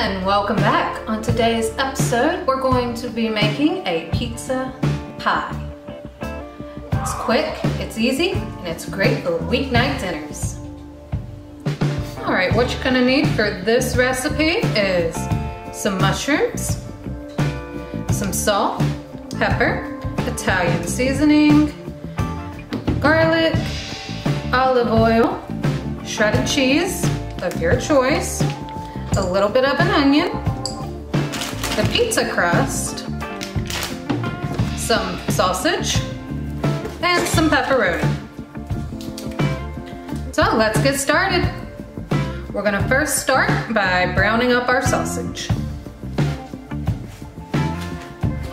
And welcome back. On today's episode, we're going to be making a pizza pie. It's quick, it's easy, and it's great for weeknight dinners. All right, what you're gonna need for this recipe is some mushrooms, some salt, pepper, Italian seasoning, garlic, olive oil, shredded cheese of your choice, a little bit of an onion, the pizza crust, some sausage, and some pepperoni. So let's get started. We're gonna first start by browning up our sausage.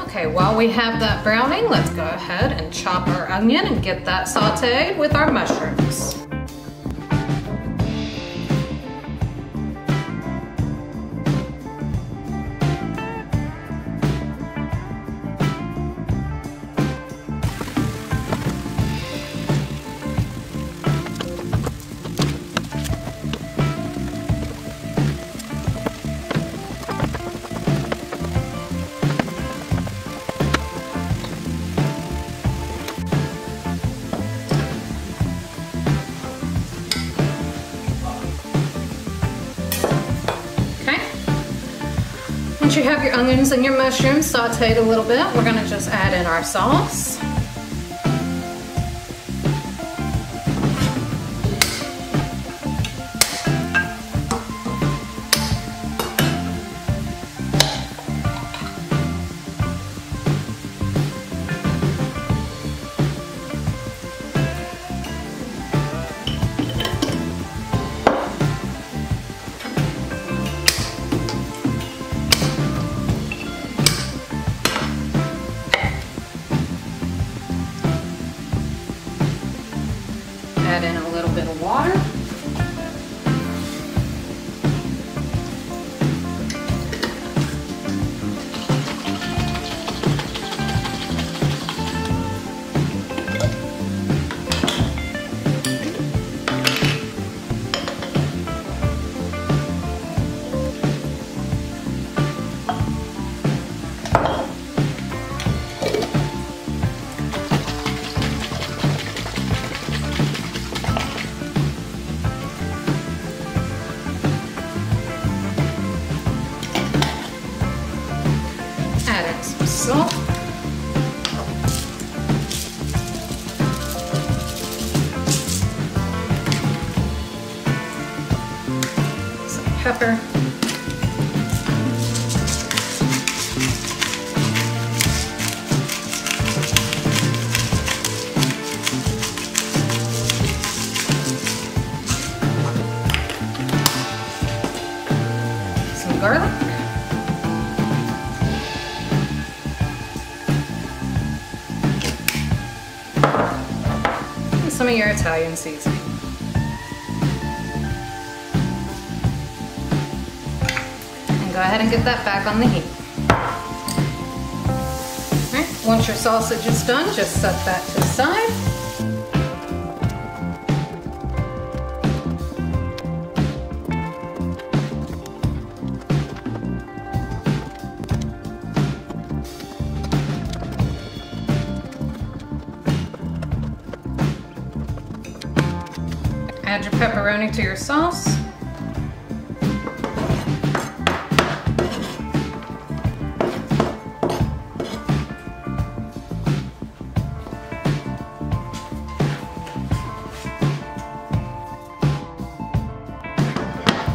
Okay, while we have that browning, let's go ahead and chop our onion and get that sauteed with our mushrooms. Once you have your onions and your mushrooms sauteed a little bit, we're gonna just add in our sauce. Add in a little bit of water. Some salt, some pepper, some garlic, some of your Italian seasoning. And go ahead and get that back on the heat. All right, once your sausage is done, just set that to the side. Add your pepperoni to your sauce.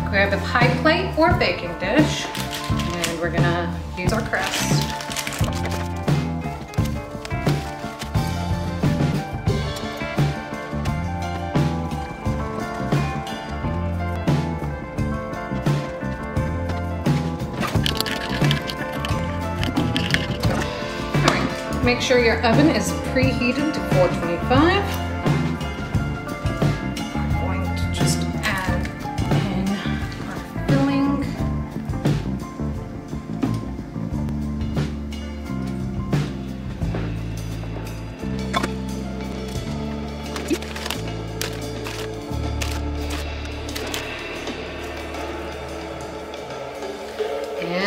Grab a pie plate or baking dish, and we're gonna use our crust. Make sure your oven is preheated to 425. We're going to just add in our filling.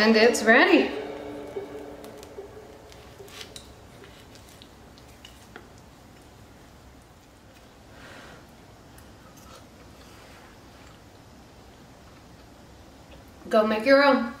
And it's ready. Go make your own.